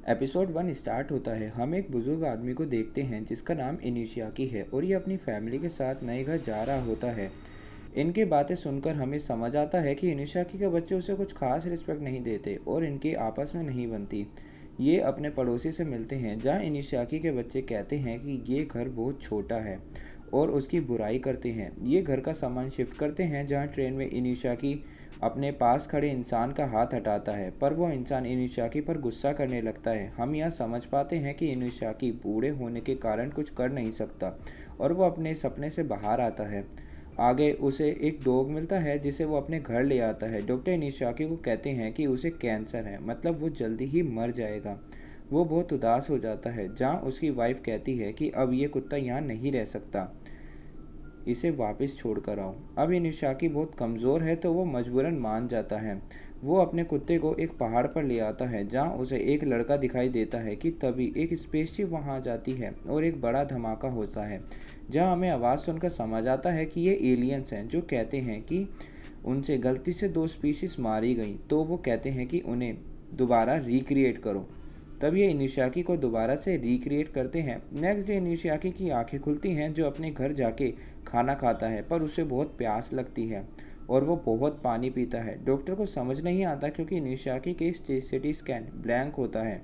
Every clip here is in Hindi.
एपिसोड 1 स्टार्ट होता है। हम एक बुजुर्ग आदमी को देखते हैं जिसका नाम इनिशियाकी है और ये अपनी फैमिली के साथ नए घर जा रहा होता है। इनकी बातें सुनकर हमें समझ आता है कि इनिशियाकी के बच्चे उसे कुछ खास रिस्पेक्ट नहीं देते और इनकी आपस में नहीं बनती। ये अपने पड़ोसी से मिलते हैं जहाँ इनिशियाकी के बच्चे कहते हैं कि ये घर बहुत छोटा है और उसकी बुराई करते हैं। ये घर का सामान शिफ्ट करते हैं जहाँ ट्रेन में इनिशियाकी अपने पास खड़े इंसान का हाथ हटाता है, पर वो इंसान इनुशाकी पर गुस्सा करने लगता है। हम यह समझ पाते हैं कि इनुशाकी बूढ़े होने के कारण कुछ कर नहीं सकता और वो अपने सपने से बाहर आता है। आगे उसे एक डॉग मिलता है जिसे वो अपने घर ले आता है। डॉक्टर इनुशाकी को कहते हैं कि उसे कैंसर है, मतलब वो जल्दी ही मर जाएगा। वो बहुत उदास हो जाता है, जहाँ उसकी वाइफ कहती है कि अब ये कुत्ता यहाँ नहीं रह सकता, इसे वापस छोड़ कर आओ। अब इनुशाकी बहुत कमज़ोर है तो वो मजबूरन मान जाता है। वो अपने कुत्ते को एक पहाड़ पर ले आता है जहाँ उसे एक लड़का दिखाई देता है कि तभी एक स्पेसशिप वहाँ आ जाती है और एक बड़ा धमाका होता है, जहाँ हमें आवाज़ सुनकर समझ आता है कि ये एलियंस हैं जो कहते हैं कि उनसे गलती से दो स्पीशीज मारी गई, तो वो कहते हैं कि उन्हें दोबारा रिक्रिएट करो। तब ये इनुशाकी को दोबारा से रिक्रिएट करते हैं। नेक्स्ट डे इनुशाकी की आंखें खुलती हैं जो अपने घर जाके खाना खाता है, पर उसे बहुत प्यास लगती है और वो बहुत पानी पीता है। डॉक्टर को समझ नहीं आता क्योंकि इनुशाकी के सिटी स्कैन ब्लैंक होता है।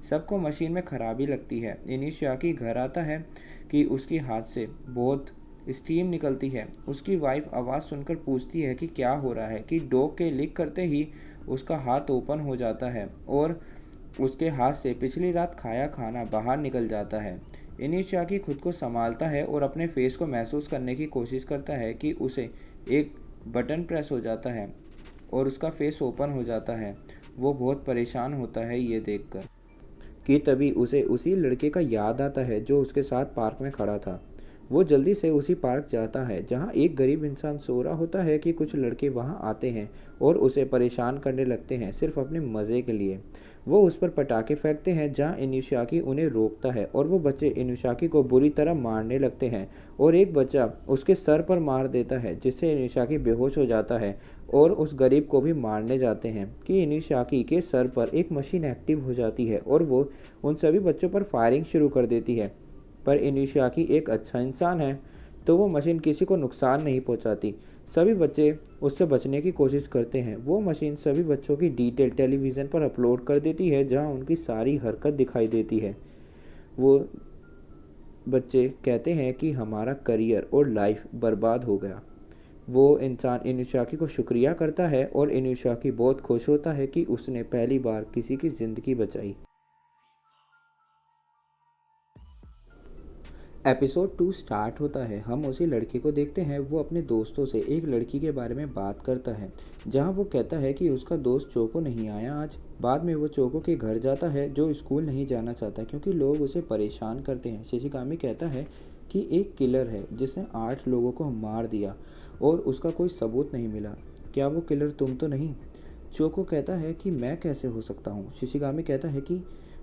सबको मशीन में खराबी लगती है। इनुशाकी घर आता है कि उसके हाथ से बहुत स्टीम निकलती है। उसकी वाइफ आवाज़ सुनकर पूछती है कि क्या हो रहा है, कि डॉग के लिक करते ही उसका हाथ ओपन हो जाता है और उसके हाथ से पिछली रात खाया खाना बाहर निकल जाता है। इनिशियाकी खुद को संभालता है और अपने फेस को महसूस करने की कोशिश करता है कि उसे एक बटन प्रेस हो जाता है और उसका फेस ओपन हो जाता है। वो बहुत परेशान होता है ये देखकर कि तभी उसे उसी लड़के का याद आता है जो उसके साथ पार्क में खड़ा था। वो जल्दी से उसी पार्क जाता है जहाँ एक गरीब इंसान सो रहा होता है कि कुछ लड़के वहाँ आते हैं और उसे परेशान करने लगते हैं सिर्फ अपने मज़े के लिए। वो उस पर पटाखे फेंकते हैं जहाँ इनुशाकी उन्हें रोकता है और वो बच्चे इनुशाकी को बुरी तरह मारने लगते हैं और एक बच्चा उसके सर पर मार देता है जिससे इनुशाकी बेहोश हो जाता है और उस गरीब को भी मारने जाते हैं कि इनुशाकी के सर पर एक मशीन एक्टिव हो जाती है और वो उन सभी बच्चों पर फायरिंग शुरू कर देती है। पर इनुशाकी एक अच्छा इंसान है तो वो मशीन किसी को नुकसान नहीं पहुंचाती। सभी बच्चे उससे बचने की कोशिश करते हैं। वो मशीन सभी बच्चों की डिटेल टेलीविज़न पर अपलोड कर देती है जहां उनकी सारी हरकत दिखाई देती है। वो बच्चे कहते हैं कि हमारा करियर और लाइफ बर्बाद हो गया। वो इंसान इनुशाकी को शुक्रिया करता है और इनुशाकी बहुत खुश होता है कि उसने पहली बार किसी की ज़िंदगी बचाई। एपिसोड 2 स्टार्ट होता है। हम उसी लड़के को देखते हैं। वो अपने दोस्तों से एक लड़की के बारे में बात करता है जहां वो कहता है कि उसका दोस्त चोको नहीं आया आज। बाद में वो चोको के घर जाता है जो स्कूल नहीं जाना चाहता क्योंकि लोग उसे परेशान करते हैं। शिशिकामी कहता है कि एक किलर है जिसने 8 लोगों को मार दिया और उसका कोई सबूत नहीं मिला। क्या वो किलर तुम तो नहीं? चोको कहता है कि मैं कैसे हो सकता हूँ। शिशिकामी कहता है कि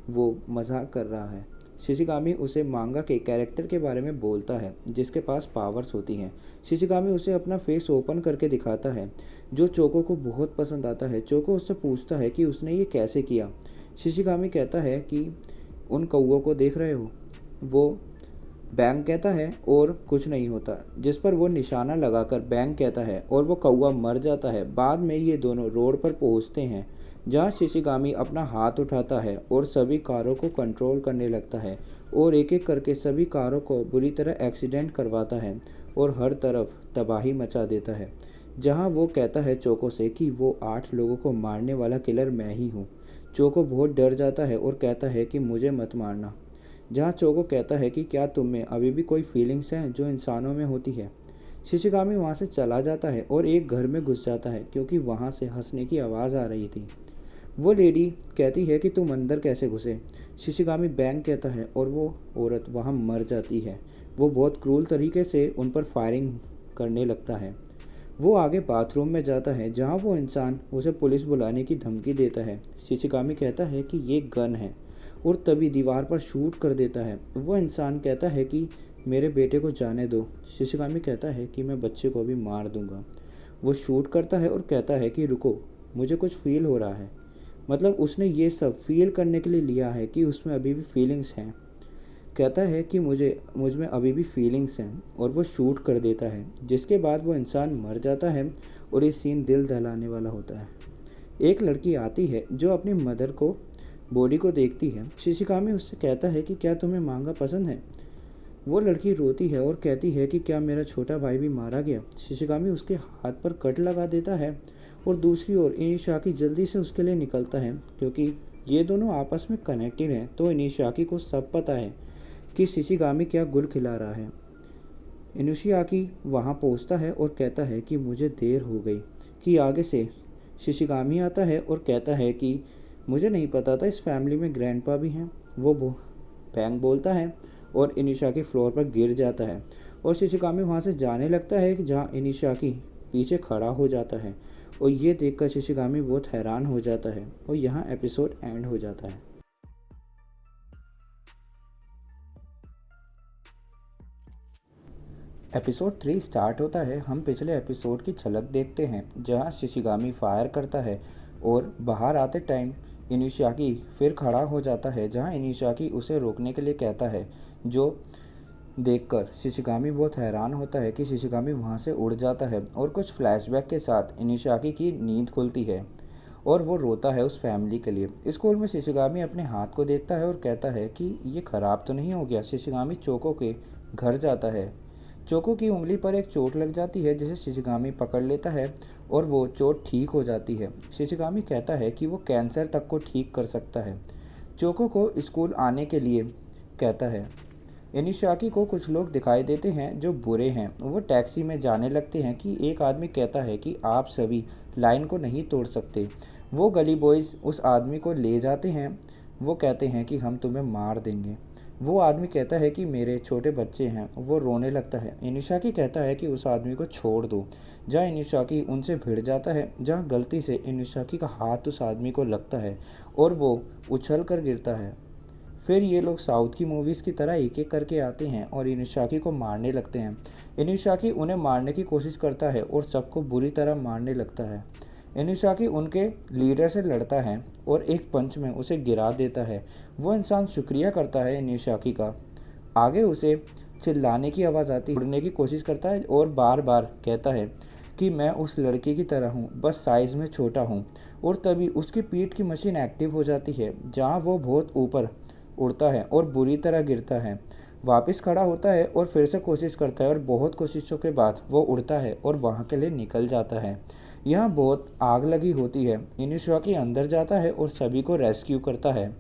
वो मजाक कर रहा है। शिशिगामी उसे मांगा के कैरेक्टर के बारे में बोलता है जिसके पास पावर्स होती हैं। शिशिगामी उसे अपना फेस ओपन करके दिखाता है जो चोको को बहुत पसंद आता है। चोको उससे पूछता है कि उसने ये कैसे किया। शिशिगामी कहता है कि उन कौओं को देख रहे हो? वो बैंग कहता है और कुछ नहीं होता, जिस पर वो निशाना लगाकर बैंग कहता है और वो कौआ मर जाता है। बाद में ये दोनों रोड पर पहुंचते हैं जहाँ शिशिगामी अपना हाथ उठाता है और सभी कारों को कंट्रोल करने लगता है और एक एक करके सभी कारों को बुरी तरह एक्सीडेंट करवाता है और हर तरफ तबाही मचा देता है। जहाँ वो कहता है चोको से कि वो 8 लोगों को मारने वाला किलर मैं ही हूँ। चोको बहुत डर जाता है और कहता है कि मुझे मत मारना। जहाँ चोको कहता है कि क्या तुम में अभी भी कोई फीलिंग्स हैं जो इंसानों में होती है। शिशिगामी वहाँ से चला जाता है और एक घर में घुस जाता है क्योंकि वहाँ से हंसने की आवाज़ आ रही थी। वो लेडी कहती है कि तुम अंदर कैसे घुसे? शिशिगामी बैंग कहता है और वो औरत वहाँ मर जाती है। वो बहुत क्रूल तरीके से उन पर फायरिंग करने लगता है। वो आगे बाथरूम में जाता है जहाँ वो इंसान उसे पुलिस बुलाने की धमकी देता है। शिशिगामी कहता है कि ये गन है और तभी दीवार पर शूट कर देता है। वो इंसान कहता है कि मेरे बेटे को जाने दो। शिशिगामी कहता है कि मैं बच्चे को भी मार दूंगा। वो शूट करता है और कहता है कि रुको, मुझे कुछ फील हो रहा है। मतलब उसने ये सब फील करने के लिए लिया है कि उसमें अभी भी फीलिंग्स हैं। कहता है कि मुझ में अभी भी फीलिंग्स हैं, और वो शूट कर देता है, जिसके बाद वो इंसान मर जाता है। और ये सीन दिल दहलाने वाला होता है। एक लड़की आती है जो अपनी मदर को बॉडी को देखती है। शिशिकामी उससे कहता है कि क्या तुम्हें मांगा पसंद है। वो लड़की रोती है और कहती है कि क्या मेरा छोटा भाई भी मारा गया। शिशिकामी उसके हाथ पर कट लगा देता है। और दूसरी ओर इनिशाकी जल्दी से उसके लिए निकलता है, क्योंकि ये दोनों आपस में कनेक्टेड हैं। तो इनिशाकी को सब पता है कि शिशिगामी क्या गुल खिला रहा है। इनुशियाकी वहाँ पहुँचता है और कहता है कि मुझे देर हो गई। कि आगे से शिशिगामी आता है और कहता है कि मुझे नहीं पता था इस फैमिली में ग्रैंडपा भी हैं। वो बैंग बोलता है और इनिशाकी फ्लोर पर गिर जाता है। और शिशिगामी वहाँ से जाने लगता है कि जहाँ इनिशाकी पीछे खड़ा हो जाता है। और ये देखकर शिशिगामी बहुत हैरान हो जाता है और यहाँ एपिसोड एंड हो जाता है। एपिसोड 3 स्टार्ट होता है। हम पिछले एपिसोड की झलक देखते हैं जहां शिशिगामी फायर करता है और बाहर आते टाइम इनिशियाकी फिर खड़ा हो जाता है, जहां इनिशियाकी उसे रोकने के लिए कहता है। जो देखकर शिशिगामी बहुत हैरान होता है कि शिशिगामी वहां से उड़ जाता है और कुछ फ्लैशबैक के साथ इनिशियाकी की नींद खुलती है और वो रोता है उस फैमिली के लिए। स्कूल में शिशिगामी अपने हाथ को देखता है और कहता है कि ये ख़राब तो नहीं हो गया। शिशिगामी चोको के घर जाता है। चोको की उंगली पर एक चोट लग जाती है जिसे शिशिगामी पकड़ लेता है और वो चोट ठीक हो जाती है। शिशिगामी कहता है कि वो कैंसर तक को ठीक कर सकता है। चोको को स्कूल आने के लिए कहता है। इनिशाकी को कुछ लोग दिखाई देते हैं जो बुरे हैं। वो टैक्सी में जाने लगते हैं कि एक आदमी कहता है कि आप सभी लाइन को नहीं तोड़ सकते। वो गली बॉयज़ उस आदमी को ले जाते हैं। वो कहते हैं कि हम तुम्हें मार देंगे। वो आदमी कहता है कि मेरे छोटे बच्चे हैं। वो रोने लगता है। इनिशाकी कहता है कि उस आदमी को छोड़ दो। जहाँ इनिशाकी उनसे भिड़ जाता है, जहाँ गलती से इनिशाकी का हाथ उस आदमी को लगता है और वो उछल कर गिरता है। फिर ये लोग साउथ की मूवीज़ की तरह एक एक करके आते हैं और इनिशाकी को मारने लगते हैं। इनिशाकी उन्हें मारने की कोशिश करता है और सबको बुरी तरह मारने लगता है। इनिशाकी उनके लीडर से लड़ता है और एक पंच में उसे गिरा देता है। वो इंसान शुक्रिया करता है इनिशाकी का। आगे उसे चिल्लाने की आवाज़ आती है, उड़ने की कोशिश करता है और बार बार कहता है कि मैं उस लड़की की तरह हूँ, बस साइज़ में छोटा हूँ। और तभी उसकी पीठ की मशीन एक्टिव हो जाती है, जहाँ वो बहुत ऊपर उड़ता है और बुरी तरह गिरता है। वापस खड़ा होता है और फिर से कोशिश करता है और बहुत कोशिशों के बाद वो उड़ता है और वहाँ के लिए निकल जाता है। यहाँ बहुत आग लगी होती है। इनिशाकी अंदर जाता है और सभी को रेस्क्यू करता है।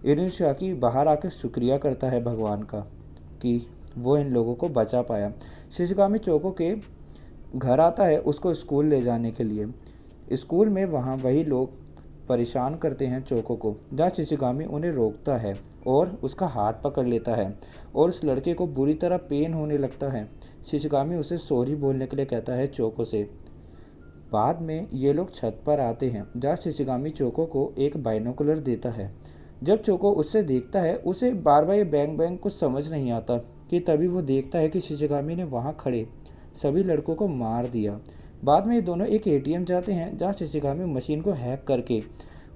इनिशाकी बाहर आकर शुक्रिया करता है भगवान का कि वो इन लोगों को बचा पाया। शिशिगामी चोको के घर आता है उसको स्कूल ले जाने के लिए। स्कूल में वहाँ वही लोग परेशान करते हैं चोको को, जहाँ शिशिगामी उन्हें रोकता है और उसका हाथ पकड़ लेता है और उस लड़के को बुरी तरह पेन होने लगता है। शिशिगामी उसे सॉरी बोलने के लिए कहता है चोको से। बाद में ये लोग छत पर आते हैं, जहाँ शिशिगामी चोको को एक बाइनोकुलर देता है। जब चोको उससे देखता है, उसे बार बार ये बैंग बैंग कुछ समझ नहीं आता कि तभी वो देखता है कि शिशिगामी ने वहाँ खड़े सभी लड़कों को मार दिया। बाद में ये दोनों एक एटीएम जाते हैं, जहाँ शिशिगामी मशीन को हैक करके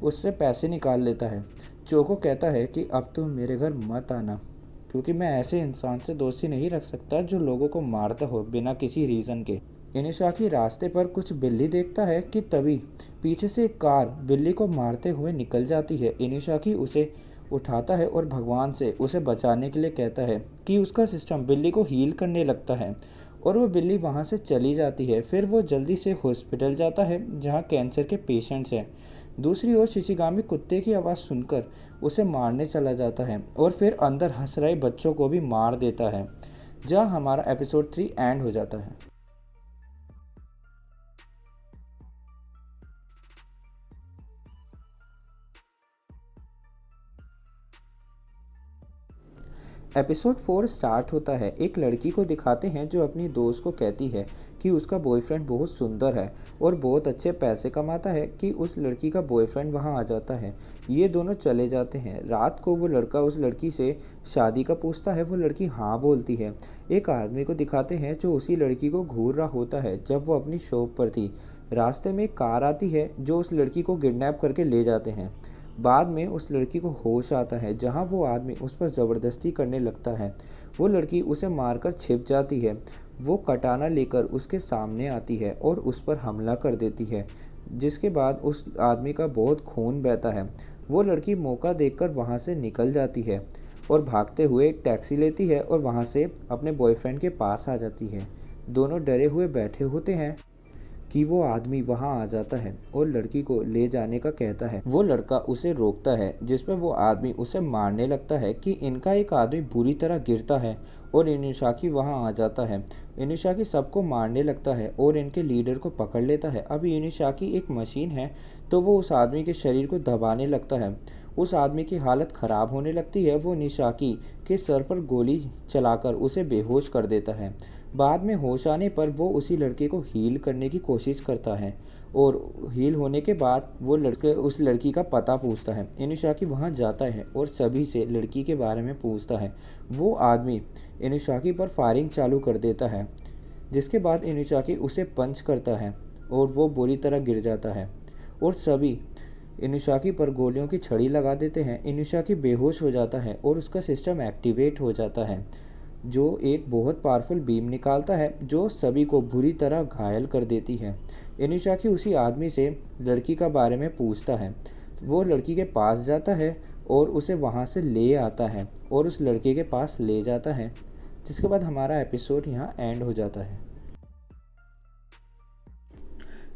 उससे पैसे निकाल लेता है। चोको कहता है कि अब तुम मेरे घर मत आना, क्योंकि मैं ऐसे इंसान से दोस्ती नहीं रख सकता जो लोगों को मारता हो बिना किसी रीज़न के। इनिशाकी रास्ते पर कुछ बिल्ली देखता है कि तभी पीछे से एक कार बिल्ली को मारते हुए निकल जाती है। इनिशाकी उसे उठाता है और भगवान से उसे बचाने के लिए कहता है कि उसका सिस्टम बिल्ली को हील करने लगता है और वो बिल्ली वहाँ से चली जाती है। फिर वो जल्दी से हॉस्पिटल जाता है जहाँ कैंसर के पेशेंट्स हैं। दूसरी ओर शिशिगामी कुत्ते की आवाज़ सुनकर उसे मारने चला जाता है और फिर अंदर हंस रहे बच्चों को भी मार देता है, जहाँ हमारा एपिसोड 3 एंड हो जाता है। एपिसोड 4 स्टार्ट होता है। एक लड़की को दिखाते हैं जो अपनी दोस्त को कहती है कि उसका बॉयफ्रेंड बहुत सुंदर है और बहुत अच्छे पैसे कमाता है कि उस लड़की का बॉयफ्रेंड वहां आ जाता है। ये दोनों चले जाते हैं। रात को वो लड़का उस लड़की से शादी का पूछता है। वो लड़की हाँ बोलती है। एक आदमी को दिखाते हैं जो उसी लड़की को घूर रहा होता है जब वो अपनी शॉप पर थी। रास्ते में एक कार आती है जो उस लड़की को किडनैप करके ले जाते हैं। बाद में उस लड़की को होश आता है जहाँ वो आदमी उस पर ज़बरदस्ती करने लगता है। वो लड़की उसे मारकर छिप जाती है। वो कटाना लेकर उसके सामने आती है और उस पर हमला कर देती है, जिसके बाद उस आदमी का बहुत खून बहता है। वो लड़की मौका देखकर वहाँ से निकल जाती है और भागते हुए एक टैक्सी लेती है और वहाँ से अपने बॉयफ्रेंड के पास आ जाती है। दोनों डरे हुए बैठे होते हैं कि वो आदमी वहाँ आ जाता है और लड़की को ले जाने का कहता है। वो लड़का उसे रोकता है, जिस पर वो आदमी उसे मारने लगता है कि इनका एक आदमी बुरी तरह गिरता है और इनुशाकी वहाँ आ जाता है। इनुशाकी सबको मारने लगता है और इनके लीडर को पकड़ लेता है। अब इनुशाकी एक मशीन है, तो वो उस आदमी के शरीर को दबाने लगता है। उस आदमी की हालत ख़राब होने लगती है। वो निशाकी के सर पर गोली चलाकर उसे बेहोश कर देता है। बाद में होश आने पर वो उसी लड़के को हील करने की कोशिश करता है और हील होने के बाद वो लड़के उस लड़की का पता पूछता है। इनुशाकी वहाँ जाता है और सभी से लड़की के बारे में पूछता है। वो आदमी इनुशाकी पर फायरिंग चालू कर देता है, जिसके बाद इनुशाकी उसे पंच करता है और वो बुरी तरह गिर जाता है और सभी इनुशाकी पर गोलियों की छड़ी लगा देते हैं। इनुशाकी बेहोश हो जाता है और उसका सिस्टम एक्टिवेट हो जाता है, जो एक बहुत पावरफुल बीम निकालता है जो सभी को बुरी तरह घायल कर देती है। इनुशाकी उसी आदमी से लड़की का बारे में पूछता है। वो लड़की के पास जाता है और उसे वहाँ से ले आता है और उस लड़के के पास ले जाता है, जिसके बाद हमारा एपिसोड यहाँ एंड हो जाता है।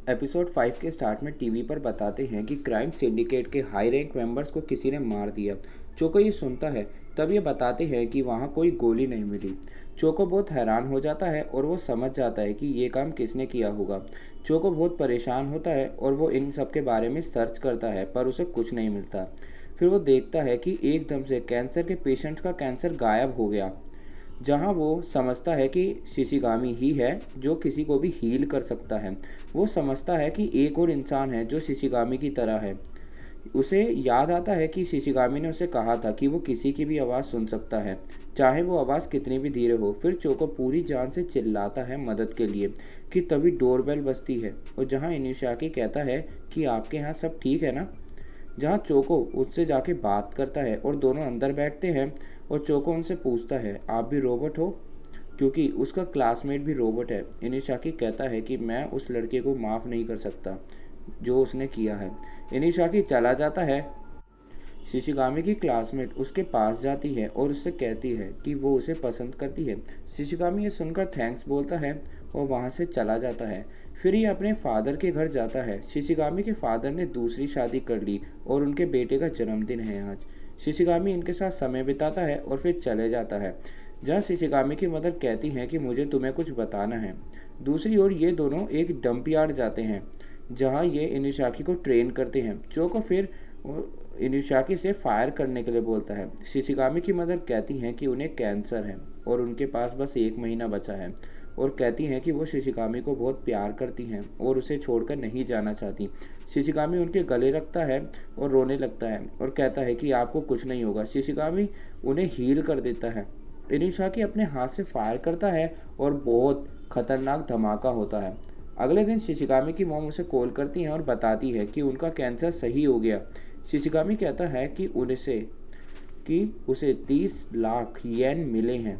एपिसोड 5 के स्टार्ट में टीवी पर बताते हैं कि क्राइम सिंडिकेट के हाई रैंक मेंबर्स को किसी ने मार दिया। चोको ये सुनता है, तब ये बताते हैं कि वहाँ कोई गोली नहीं मिली। चोको बहुत हैरान हो जाता है और वो समझ जाता है कि ये काम किसने किया होगा। चोको बहुत परेशान होता है और वो इन सब के बारे में सर्च करता है, पर उसे कुछ नहीं मिलता। फिर वो देखता है कि एकदम से कैंसर के पेशेंट्स का कैंसर गायब हो गया, जहाँ वो समझता है कि शिशिगामी ही है जो किसी को भी हील कर सकता है। वो समझता है कि एक और इंसान है जो शिशिगामी की तरह है। उसे याद आता है कि शिशिगामी ने उसे कहा था कि वो किसी की भी आवाज़ सुन सकता है, चाहे वो आवाज़ कितनी भी धीरे हो। फिर चोको पूरी जान से चिल्लाता है मदद के लिए कि तभी डोरबेल बजती है और जहाँ इनुशाकी कहता है कि आपके यहाँ सब ठीक है ना, जहाँ चोको उससे जाके बात करता है और दोनों अंदर बैठते हैं और चोको उनसे पूछता है आप भी रोबोट हो, क्योंकि उसका क्लासमेट भी रोबोट है। इनुशाकी कहता है कि मैं उस लड़के को माफ़ नहीं कर सकता जो उसने किया है। इनुशाकी चला जाता है। शिशिगामी की क्लासमेट उसके पास जाती है और उससे कहती है कि वो उसे पसंद करती है। शिशिगामी ये सुनकर थैंक्स बोलता है और वहाँ से चला जाता है। फिर ये अपने फादर के घर जाता है। शिशिगामी के फादर ने दूसरी शादी कर ली और उनके बेटे का जन्मदिन है आज। शिशिगामी इनके साथ समय बिताता है और फिर चले जाता है, जहाँ शिशिगामी की मदर कहती हैं कि मुझे तुम्हें कुछ बताना है। दूसरी ओर ये दोनों एक डंप यार्ड जाते हैं, जहाँ ये इनुशाकी को ट्रेन करते हैं। चोको फिर इनुशाकी से फायर करने के लिए बोलता है। शिशिगामी की मदर कहती हैं कि उन्हें कैंसर है और उनके पास बस 1 महीना बचा है और कहती हैं कि वो शिशिगामी को बहुत प्यार करती हैं और उसे छोड़कर नहीं जाना चाहती। शिशिगामी उनके गले रखता है और रोने लगता है और कहता है कि आपको कुछ नहीं होगा। शिशिगामी उन्हें हील कर देता है। इनुशाकी अपने हाथ से फायर करता है और बहुत खतरनाक धमाका होता है। अगले दिन शिशिगामी की मॉम उसे कॉल करती है और बताती है कि उनका कैंसर सही हो गया। शिशिगामी कहता है कि उसे 30 लाख येन मिले हैं।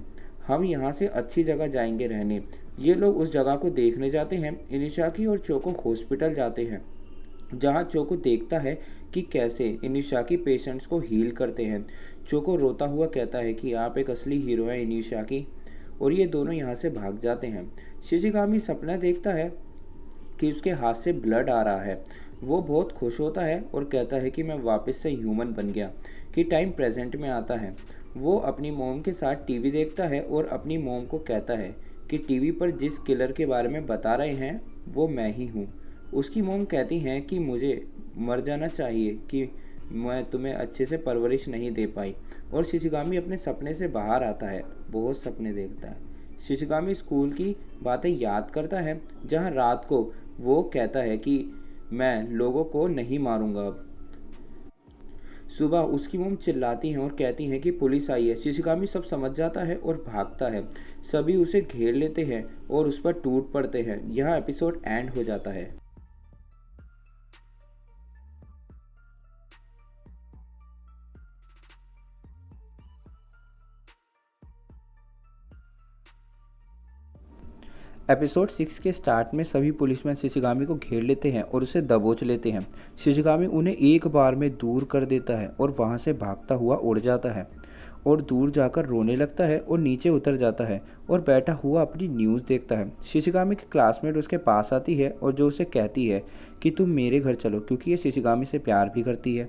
हम यहाँ से अच्छी जगह जाएंगे रहने। ये लोग उस जगह को देखने जाते हैं। इनुशाकी और चोको हॉस्पिटल जाते हैं, जहाँ चोको देखता है कि कैसे इनुशाकी पेशेंट्स को हील करते हैं। चोको रोता हुआ कहता है कि आप एक असली हीरो हैं इनुशाकी, और ये दोनों यहाँ से भाग जाते हैं। शिशिगामी सपना देखता है कि उसके हाथ से ब्लड आ रहा है। वो बहुत खुश होता है और कहता है कि मैं वापस से ह्यूमन बन गया। कि टाइम प्रेजेंट में आता है। वो अपनी मॉम के साथ टीवी देखता है और अपनी मॉम को कहता है कि टीवी पर जिस किलर के बारे में बता रहे हैं वो मैं ही हूँ। उसकी मॉम कहती हैं कि मुझे मर जाना चाहिए कि मैं तुम्हें अच्छे से परवरिश नहीं दे पाई। और शिशिगामी अपने सपने से बाहर आता है, बहुत सपने देखता है। शिशिगामी स्कूल की बातें याद करता है, जहाँ रात को वो कहता है कि मैं लोगों को नहीं मारूंगा अब। सुबह उसकी मॉम चिल्लाती हैं और कहती हैं कि पुलिस आई है। शिशिगामी सब समझ जाता है और भागता है। सभी उसे घेर लेते हैं और उस पर टूट पड़ते हैं। यह एपिसोड एंड हो जाता है। एपिसोड 6 के स्टार्ट में सभी पुलिसमैन शिशिगामी को घेर लेते हैं और उसे दबोच लेते हैं। शिशिगामी उन्हें एक बार में दूर कर देता है और वहां से भागता हुआ उड़ जाता है और दूर जाकर रोने लगता है और नीचे उतर जाता है और बैठा हुआ अपनी न्यूज़ देखता है। शिशिगामी की क्लासमेट उसके पास आती है और जो उसे कहती है कि तुम मेरे घर चलो, क्योंकि ये शिशिगामी से प्यार भी करती है।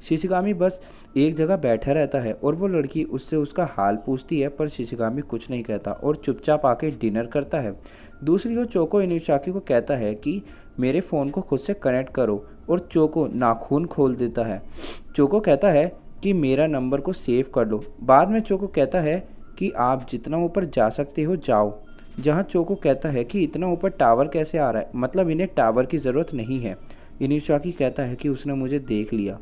शिशिगामी बस एक जगह बैठा रहता है और वो लड़की उससे उसका हाल पूछती है, पर शिशिगामी कुछ नहीं कहता और चुपचाप आके डिनर करता है। दूसरी ओर चोको इनुशाकी को कहता है कि मेरे फ़ोन को खुद से कनेक्ट करो और चोको नाखून खोल देता है। चोको कहता है कि मेरा नंबर को सेव कर लो। बाद में चोको कहता है कि आप जितना ऊपर जा सकते हो जाओ, जहाँ चोको कहता है कि इतना ऊपर टावर कैसे आ रहा है, मतलब इन्हें टावर की ज़रूरत नहीं है। इनुशाकी कहता है कि उसने मुझे देख लिया।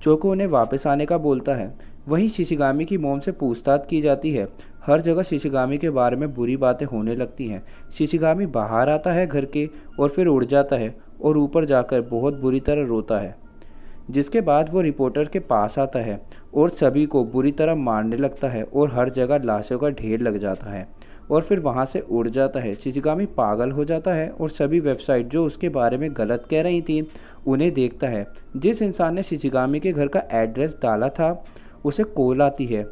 चोको उन्हें वापस आने का बोलता है। वहीं शिशिगामी की मोम से पूछताछ की जाती है। हर जगह शिशिगामी के बारे में बुरी बातें होने लगती हैं। शिशिगामी बाहर आता है घर के और फिर उड़ जाता है और ऊपर जाकर बहुत बुरी तरह रोता है, जिसके बाद वो रिपोर्टर के पास आता है और सभी को बुरी तरह मारने लगता है और हर जगह लाशों का ढेर लग जाता है और फिर वहाँ से उड़ जाता है। शिशिगामी पागल हो जाता है और सभी वेबसाइट जो उसके बारे में गलत कह रही थी उन्हें देखता है। जिस इंसान ने शिशिगामी के घर का एड्रेस डाला था उसे कॉल आती है,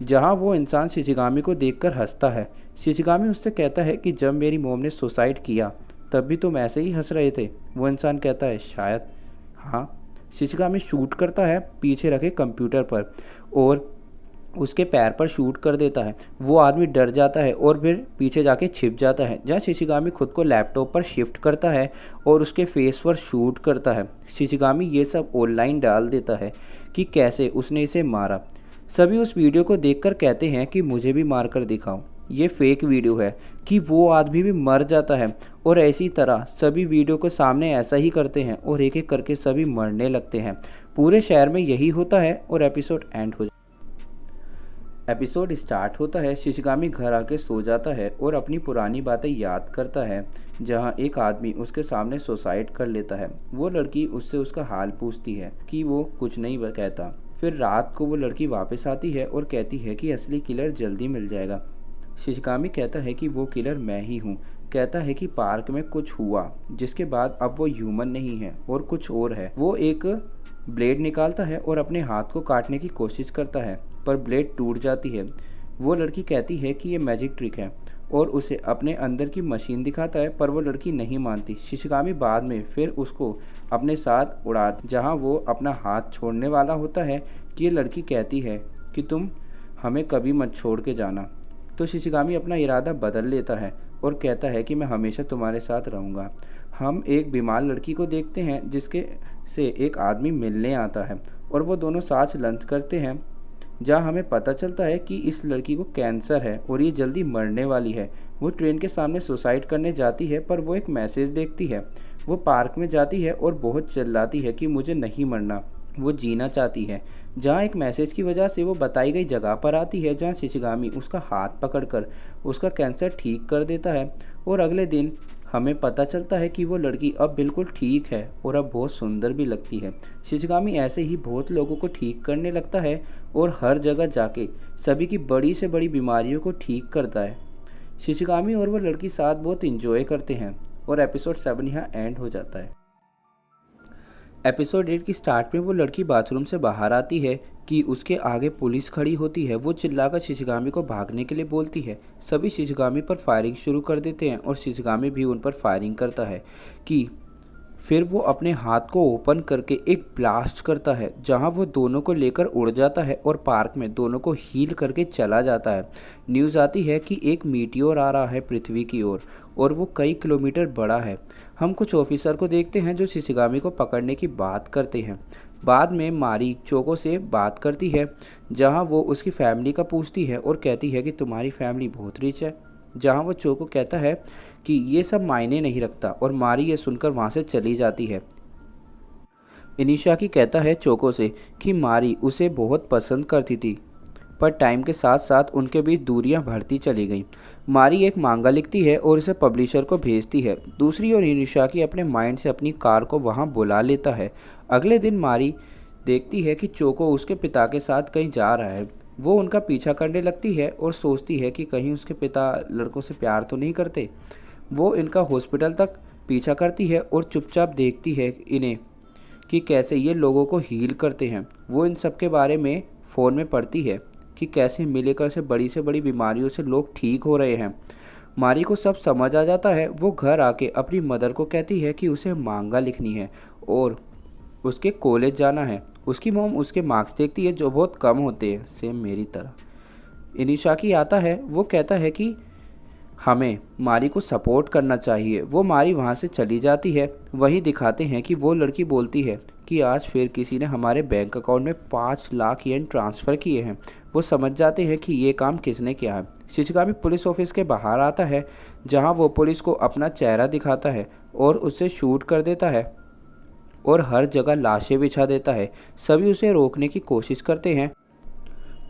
जहाँ वो इंसान शिशिगामी को देखकर हंसता है। शिशिगामी उससे कहता है कि जब मेरी मोम ने सुसाइड किया तब भी तुम ऐसे ही हंस रहे थे। वो इंसान कहता है शायद हाँ। शिशिगामी शूट करता है पीछे रखे कंप्यूटर पर और उसके पैर पर शूट कर देता है। वो आदमी डर जाता है और फिर पीछे जाके छिप जाता है, जहाँ शिशिगामी खुद को लैपटॉप पर शिफ्ट करता है और उसके फेस पर शूट करता है। शिशिगामी ये सब ऑनलाइन डाल देता है कि कैसे उसने इसे मारा। सभी उस वीडियो को देखकर कहते हैं कि मुझे भी मार कर दिखाओ। ये फेक वीडियो है कि वो आदमी भी मर जाता है और इसी तरह सभी वीडियो को सामने ऐसा ही करते हैं और एक एक करके सभी मरने लगते हैं। पूरे शहर में यही होता है और एपिसोड एंड हो एपिसोड स्टार्ट होता है। शिशिगामी घर आके सो जाता है और अपनी पुरानी बातें याद करता है, जहां एक आदमी उसके सामने सुसाइड कर लेता है। वो लड़की उससे उसका हाल पूछती है कि वो कुछ नहीं कहता। फिर रात को वो लड़की वापस आती है और कहती है कि असली किलर जल्दी मिल जाएगा। शिशिगामी कहता है कि वो किलर मैं ही हूँ। कहता है कि पार्क में कुछ हुआ, जिसके बाद अब वो ह्यूमन नहीं है और कुछ और है। वो एक ब्लेड निकालता है और अपने हाथ को काटने की कोशिश करता है, पर ब्लेड टूट जाती है। वो लड़की कहती है कि ये मैजिक ट्रिक है और उसे अपने अंदर की मशीन दिखाता है, पर वो लड़की नहीं मानती। शिशिगामी बाद में फिर उसको अपने साथ उड़ा, जहाँ वो अपना हाथ छोड़ने वाला होता है कि ये लड़की कहती है कि तुम हमें कभी मत छोड़ के जाना। तो शिशिगामी अपना इरादा बदल लेता है और कहता है कि मैं हमेशा तुम्हारे साथ रहूँगा। हम एक बीमार लड़की को देखते हैं जिसके से एक आदमी मिलने आता है और वो दोनों साथ लंच करते हैं, जहाँ हमें पता चलता है कि इस लड़की को कैंसर है और ये जल्दी मरने वाली है। वो ट्रेन के सामने सुसाइड करने जाती है, पर वो एक मैसेज देखती है। वो पार्क में जाती है और बहुत चिल्लाती है कि मुझे नहीं मरना, वो जीना चाहती है। जहाँ एक मैसेज की वजह से वो बताई गई जगह पर आती है, जहाँ शिशिगामी उसका हाथ पकड़कर उसका कैंसर ठीक कर देता है और अगले दिन हमें पता चलता है कि वो लड़की अब बिल्कुल ठीक है और अब बहुत सुंदर भी लगती है। शिशिगामी ऐसे ही बहुत लोगों को ठीक करने लगता है और हर जगह जाके सभी की बड़ी से बड़ी बीमारियों को ठीक करता है। शिशिगामी और वो लड़की साथ बहुत इंजॉय करते हैं और एपिसोड 7 यहाँ एंड हो जाता है। एपिसोड 8 की स्टार्ट में वो लड़की बाथरूम से बाहर आती है कि उसके आगे पुलिस खड़ी होती है। वो चिल्लाकर शिशिगामी को भागने के लिए बोलती है। सभी शिशिगामी पर फायरिंग शुरू कर देते हैं और शिशिगामी भी उन पर फायरिंग करता है कि फिर वो अपने हाथ को ओपन करके एक ब्लास्ट करता है, जहां वो दोनों को लेकर उड़ जाता है और पार्क में दोनों को हील करके चला जाता है। न्यूज़ आती है कि एक मीटियोर आ रहा है पृथ्वी की ओर और वो कई किलोमीटर बड़ा है। हम कुछ ऑफिसर को देखते हैं जो शिशिगामी को पकड़ने की बात करते हैं। बाद में मारी चोको से बात करती है, जहां वो उसकी फैमिली का पूछती है और कहती है कि तुम्हारी फैमिली बहुत रिच है, जहां वो चोको कहता है कि ये सब मायने नहीं रखता और मारी ये सुनकर वहां से चली जाती है। इनिशाकी कहता है चोको से कि मारी उसे बहुत पसंद करती थी, पर टाइम के साथ साथ उनके बीच दूरियां बढ़ती चली गईं। मारी एक मांगा लिखती है और इसे पब्लिशर को भेजती है। दूसरी ओर इनिशाकी अपने माइंड से अपनी कार को वहां बुला लेता है। अगले दिन मारी देखती है कि चोको उसके पिता के साथ कहीं जा रहा है। वो उनका पीछा करने लगती है और सोचती है कि कहीं उसके पिता लड़कों से प्यार तो नहीं करते। वो इनका हॉस्पिटल तक पीछा करती है और चुपचाप देखती है इन्हें कि कैसे ये लोगों को हील करते हैं। वो इन सब के बारे में फ़ोन में पढ़ती है कि कैसे मिलेकर से बड़ी बीमारियों से लोग ठीक हो रहे हैं। मारी को सब समझ आ जाता है। वो घर आके अपनी मदर को कहती है कि उसे मांगा लिखनी है और उसके कॉलेज जाना है। उसकी मॉम उसके मार्क्स देखती है जो बहुत कम होते हैं, सेम मेरी तरह। इनिशाकी आता है। वो कहता है कि हमें मारी को सपोर्ट करना चाहिए। वो मारी वहाँ से चली जाती है। वहीं दिखाते हैं कि वो लड़की बोलती है कि आज फिर किसी ने हमारे बैंक अकाउंट में 5 लाख येन ट्रांसफ़र किए हैं। वो समझ जाते हैं कि ये काम किसने किया है। शिशिगामी पुलिस ऑफिस के बाहर आता है, जहाँ वो पुलिस को अपना चेहरा दिखाता है और उसे शूट कर देता है और हर जगह लाशें बिछा देता है। सभी उसे रोकने की कोशिश करते हैं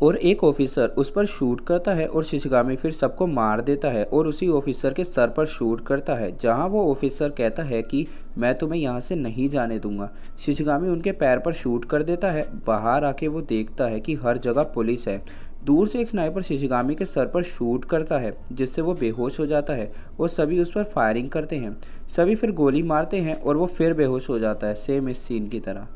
और एक ऑफिसर उस पर शूट करता है और शिशिगामी फिर सबको मार देता है और उसी ऑफिसर के सर पर शूट करता है, जहां वो ऑफिसर कहता है कि मैं तुम्हें यहां से नहीं जाने दूंगा। शिशिगामी उनके पैर पर शूट कर देता है। बाहर आके वो देखता है कि हर जगह पुलिस है। दूर से एक स्नाइपर शिशिगामी के सर पर शूट करता है, जिससे वो बेहोश हो जाता है और सभी उस पर फायरिंग करते हैं। सभी फिर गोली मारते हैं और वो फिर बेहोश हो जाता है, सेम इस सीन की तरह,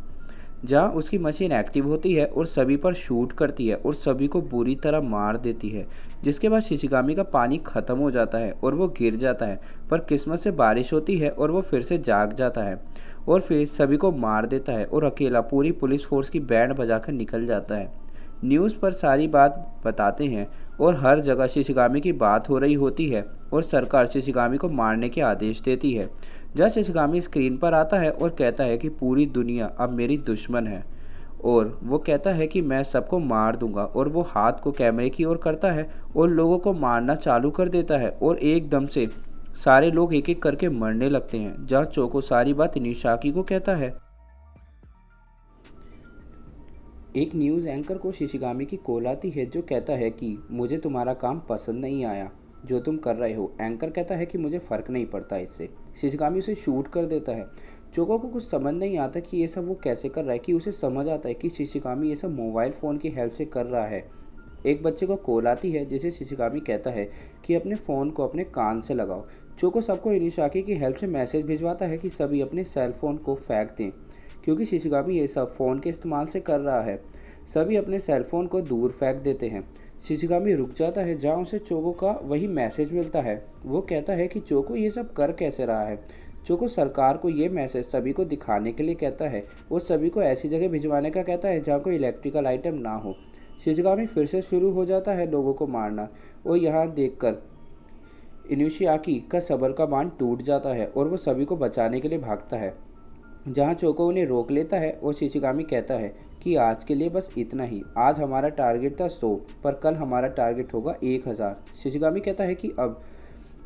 जहाँ उसकी मशीन एक्टिव होती है और सभी पर शूट करती है और सभी को बुरी तरह मार देती है। जिसके बाद शिशिगामी का पानी ख़त्म हो जाता है और वो गिर जाता है, पर किस्मत से बारिश होती है और वो फिर से जाग जाता है और फिर सभी को मार देता है और अकेला पूरी पुलिस फोर्स की बैंड बजाकर निकल जाता है। न्यूज़ पर सारी बात बताते हैं और हर जगह शिशिगामी की बात हो रही होती है और सरकार शिशिगामी को मारने के आदेश देती है। जब शिशिगामी स्क्रीन पर आता है और कहता है कि पूरी दुनिया अब मेरी दुश्मन है और वो कहता है कि मैं सबको मार दूंगा, और वो हाथ को कैमरे की ओर करता है और लोगों को मारना चालू कर देता है और एकदम से सारे लोग एक एक करके मरने लगते हैं। जहाँ चोको सारी बात निशाकी को कहता है। एक न्यूज़ एंकर को शिशिगामी की कॉल आती है, जो कहता है कि मुझे तुम्हारा काम पसंद नहीं आया जो तुम कर रहे हो। एंकर कहता है कि मुझे फ़र्क नहीं पड़ता इससे। शिशिगामी उसे शूट कर देता है। चोको को कुछ समझ नहीं आता कि ये सब वो कैसे कर रहा है, कि उसे समझ आता है कि शिशिगामी ये सब मोबाइल फ़ोन की हेल्प से कर रहा है। एक बच्चे को कॉल आती है, जिसे शिशिगामी कहता है कि अपने फ़ोन को अपने कान से लगाओ। चोको सबको इनिशाकी की हेल्प से मैसेज भिजवाता है कि सभी अपने सेल फ़ोन को फेंक दें, क्योंकि शिशिगामी ये सब फ़ोन के इस्तेमाल से कर रहा है। सभी अपने सेल फ़ोन को दूर फेंक देते हैं। शिशिगामी रुक जाता है, जहाँ उसे चोको का वही मैसेज मिलता है। वो कहता है कि चोको ये सब कर कैसे रहा है। चोको सरकार को ये मैसेज सभी को दिखाने के लिए कहता है और सभी को ऐसी जगह भिजवाने का कहता है जहाँ कोई इलेक्ट्रिकल आइटम ना हो। शिशिगामी फिर से शुरू हो जाता है लोगों को मारना, और यहाँ देखकर इनुशियाकी का सब्र का बांध टूट जाता है और वो सभी को बचाने के लिए भागता है, जहाँ चोको उन्हें रोक लेता है और शिशिगामी कहता है कि आज के लिए बस इतना ही। आज हमारा टारगेट था 100, पर कल हमारा टारगेट होगा 1000। शिशिगामी कहता है कि अब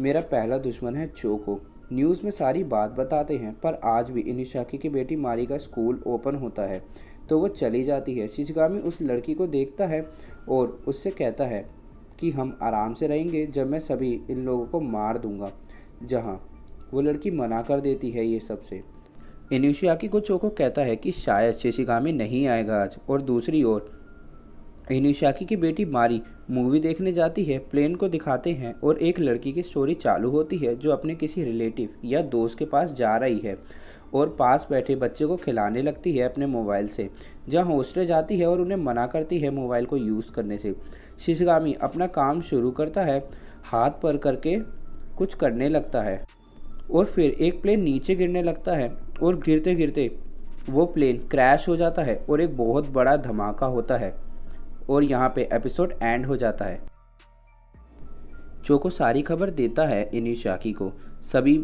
मेरा पहला दुश्मन है चोको। न्यूज़ में सारी बात बताते हैं, पर आज भी इनिशाकी की बेटी मारी का स्कूल ओपन होता है, तो वो चली जाती है। शिशिगामी उस लड़की को देखता है और उससे कहता है कि हम आराम से रहेंगे जब मैं सभी इन लोगों को मार दूंगा, जहाँ वो लड़की मना कर देती है ये सबसे। इनुशियाकी को चोको कहता है कि शायद शिशिगामी नहीं आएगा आज, और दूसरी ओर इनुशियाकी की बेटी मारी मूवी देखने जाती है। प्लेन को दिखाते हैं और एक लड़की की स्टोरी चालू होती है जो अपने किसी रिलेटिव या दोस्त के पास जा रही है और पास बैठे बच्चे को खिलाने लगती है अपने मोबाइल से, जहाँ हॉस्टेज आती है और उन्हें मना करती है मोबाइल को यूज़ करने से। शिशिगामी अपना काम शुरू करता है, हाथ पर करके कुछ करने लगता है और फिर एक प्लेन नीचे गिरने लगता है और गिरते गिरते वो प्लेन क्रैश हो जाता है और एक बहुत बड़ा धमाका होता है, और यहाँ पे एपिसोड एंड हो जाता है। चोको सारी खबर देता है इनिशाकी को। सभी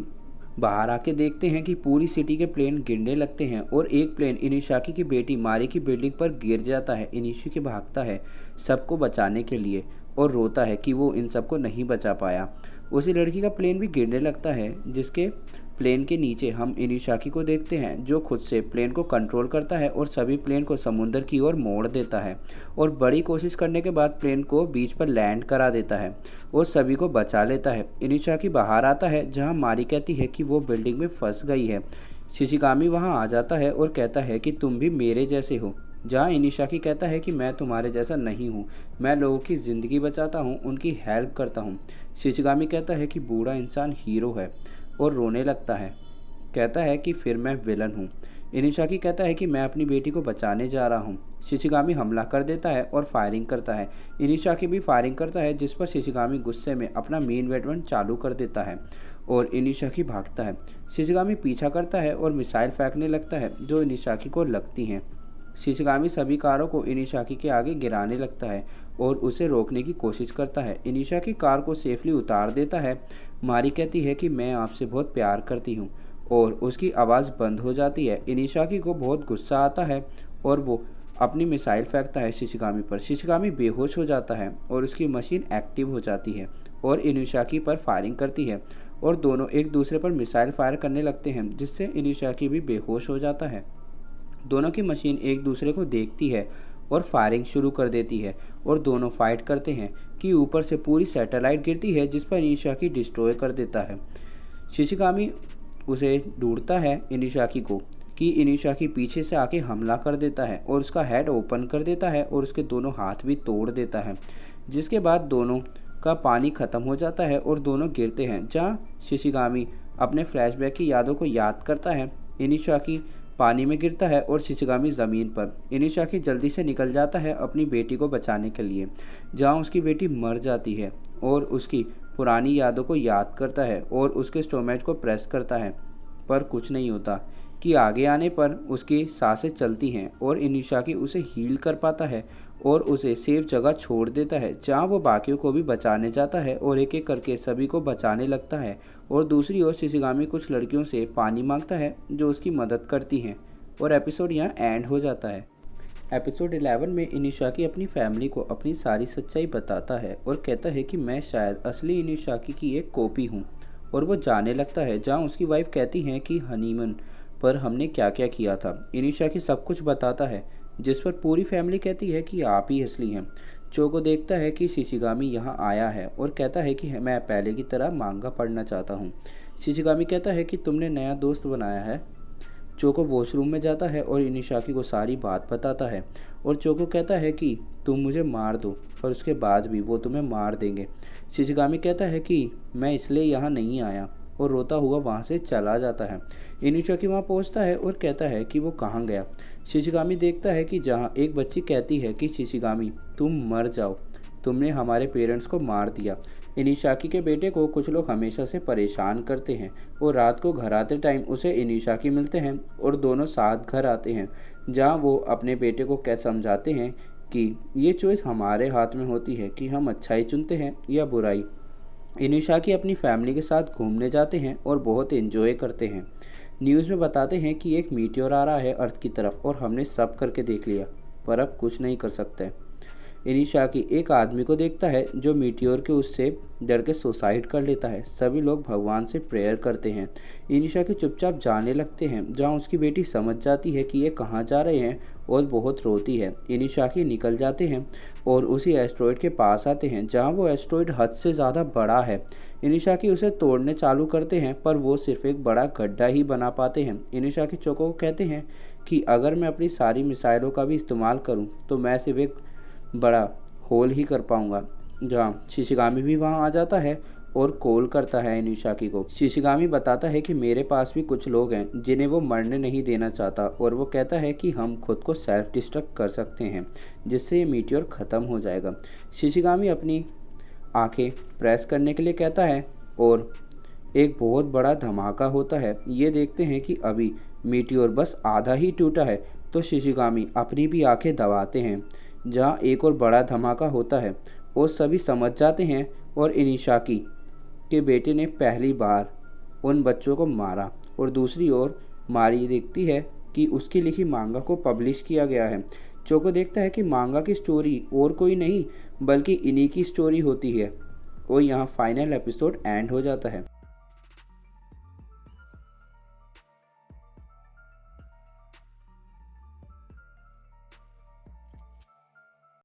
बाहर आके देखते हैं कि पूरी सिटी के प्लेन गिरने लगते हैं और एक प्लेन इनिशाकी की बेटी मारी की बिल्डिंग पर गिर जाता है। इनिशाकी भागता है सबको बचाने के लिए और रोता है कि वो इन सबको नहीं बचा पाया। उसी लड़की का प्लेन भी गिरने लगता है, जिसके प्लेन के नीचे हम इनिशाकी को देखते हैं, जो खुद से प्लेन को कंट्रोल करता है और सभी प्लेन को समुद्र की ओर मोड़ देता है और बड़ी कोशिश करने के बाद प्लेन को बीच पर लैंड करा देता है और सभी को बचा लेता है। इनिशाकी बाहर आता है, जहां मारी कहती है कि वो बिल्डिंग में फंस गई है। शिशिगामी वहां आ जाता है और कहता है कि तुम भी मेरे जैसे हो, जहाँ इनिशाकी कहता है कि मैं तुम्हारे जैसा नहीं हूँ, मैं लोगों की ज़िंदगी बचाता हूँ, उनकी हेल्प करता हूँ। शिशिगामी कहता है कि बूढ़ा इंसान हीरो है और रोने लगता है, कहता है कि फिर मैं विलन हूँ। इनिशाकी कहता है कि मैं अपनी बेटी को बचाने जा रहा हूँ। शिशिगामी हमला कर देता है और फायरिंग करता है। इनिशाकी भी फायरिंग करता है, जिस पर शिशिगामी गुस्से में अपना मेन वेपन चालू कर देता है और इनिशाकी भागता है। शिशिगामी पीछा करता है और मिसाइल फेंकने लगता है जो इनिशाकी को लगती हैं। शिशिगामी सभी कारों को इनिशाकी के आगे गिराने लगता है और उसे रोकने की कोशिश करता है। इनिशाकी कार को सेफली उतार देता है। मारी कहती है कि मैं आपसे बहुत प्यार करती हूँ और उसकी आवाज़ बंद हो जाती है। इनिशाकी को बहुत गुस्सा आता है और वो अपनी मिसाइल फेंकता है शिशिगामी पर। शिशिगामी बेहोश हो जाता है और उसकी मशीन एक्टिव हो जाती है और इनिशाकी पर फायरिंग करती है और दोनों एक दूसरे पर मिसाइल फायर करने लगते हैं, जिससे इनिशाकी भी बेहोश हो जाता है। दोनों की मशीन एक दूसरे को देखती है और फायरिंग शुरू कर देती है और दोनों फाइट करते हैं कि ऊपर से पूरी सैटेलाइट गिरती है, जिस पर इनिशाकी डिस्ट्रॉय कर देता है। शिशिगामी उसे ढूंढता है इनिशाकी को कि इनिशाकी पीछे से आके हमला कर देता है और उसका हेड ओपन कर देता है और उसके दोनों हाथ भी तोड़ देता है, जिसके बाद दोनों का पानी ख़त्म हो जाता है और दोनों गिरते हैं। जहाँ शिशिगामी अपने फ्लैशबैक की यादों को याद करता है, इनिशाकी पानी में गिरता है और शिशिगामी ज़मीन पर। इनिशाकी जल्दी से निकल जाता है अपनी बेटी को बचाने के लिए, जहाँ उसकी बेटी मर जाती है और उसकी पुरानी यादों को याद करता है और उसके स्टोमेच को प्रेस करता है, पर कुछ नहीं होता कि आगे आने पर उसकी सांसें चलती हैं और इनिशाकी उसे हील कर पाता है और उसे सेफ जगह छोड़ देता है, जहाँ वो बाकियों को भी बचाने जाता है और एक एक करके सभी को बचाने लगता है। और दूसरी ओर शिशिगामी कुछ लड़कियों से पानी मांगता है जो उसकी मदद करती हैं और एपिसोड यहाँ एंड हो जाता है। एपिसोड 11 में इनिशाकी अपनी फैमिली को अपनी सारी सच्चाई बताता है और कहता है कि मैं शायद असली इनिशाकी की एक कॉपी हूँ, और वो जाने लगता है, जहाँ उसकी वाइफ कहती हैं कि हनीमून पर हमने क्या क्या किया था। इनिशाकी सब कुछ बताता है, जिस पर पूरी फैमिली कहती है कि आप ही असली हैं। चोको देखता है कि शिशिगामी यहाँ आया है और कहता है कि मैं पहले की तरह मांगा पढ़ना चाहता हूँ। शिशिगामी कहता है कि तुमने नया दोस्त बनाया है। चोको वॉशरूम में जाता है और इनिशाकी को सारी बात बताता है और चोको कहता है कि तुम मुझे मार दो, पर उसके बाद भी वो तुम्हें मार देंगे। शिशिगामी कहता है कि मैं इसलिए यहाँ नहीं आया और रोता हुआ वहाँ से चला जाता है। इनिशाकी वहाँ पहुँचता है और कहता है कि वो कहाँ गया। शिशिगामी देखता है कि जहाँ एक बच्ची कहती है कि शिशिगामी तुम मर जाओ, तुमने हमारे पेरेंट्स को मार दिया। इनिशाकी के बेटे को कुछ लोग हमेशा से परेशान करते हैं और रात को घर आते टाइम उसे इनिशाकी मिलते हैं और दोनों साथ घर आते हैं, जहाँ वो अपने बेटे को क्या समझाते हैं कि ये चॉइस हमारे हाथ में होती है कि हम अच्छाई चुनते हैं या बुराई। इनिशाकी अपनी फैमिली के साथ घूमने जाते हैं और बहुत एंजॉय करते हैं। न्यूज़ में बताते हैं कि एक मीटियोर आ रहा है अर्थ की तरफ और हमने सब करके देख लिया, पर अब कुछ नहीं कर सकते। इनिशाकी एक आदमी को देखता है जो मीटियोर के उससे डर के सुसाइड कर लेता है। सभी लोग भगवान से प्रेयर करते हैं। इनिशाकी चुपचाप जाने लगते हैं, जहाँ उसकी बेटी समझ जाती है कि ये कहाँ जा रहे हैं और बहुत रोती है। इनिशाकी निकल जाते हैं और उसी एस्ट्रॉयड के पास आते हैं, जहाँ वो एस्ट्रॉयड हद से ज़्यादा बड़ा है। इनिशाकी उसे तोड़ने चालू करते हैं, पर वो सिर्फ एक बड़ा गड्ढा ही बना पाते हैं। इनिशाकी चोको को कहते हैं कि अगर मैं अपनी सारी मिसाइलों का भी इस्तेमाल करूं तो मैं सिर्फ एक बड़ा होल ही कर पाऊंगा। जहाँ शिशिगामी भी वहाँ आ जाता है और कॉल करता है इनिशाकी को। शिशिगामी बताता है कि मेरे पास भी कुछ लोग हैं जिन्हें वो मरने नहीं देना चाहता, और वो कहता है कि हम खुद को सेल्फ डिस्ट्रक्ट कर सकते हैं, जिससे ये मीटियोर ख़त्म हो जाएगा। शिशिगामी अपनी आंखें प्रेस करने के लिए कहता है और एक बहुत बड़ा धमाका होता है। ये देखते हैं कि अभी मीटियोर बस आधा ही टूटा है, तो शिशिगामी अपनी भी आंखें दबाते हैं, जहाँ एक और बड़ा धमाका होता है और सभी समझ जाते हैं और इनिशाकी के बेटे ने पहली बार उन बच्चों को मारा। और दूसरी ओर मारी देखती है कि उसकी लिखी मांगा को पब्लिश किया गया है। चोको देखता है कि मांगा की स्टोरी और कोई नहीं बल्कि इन्हीं की स्टोरी होती है और यहाँ फाइनल एपिसोड एंड हो जाता है।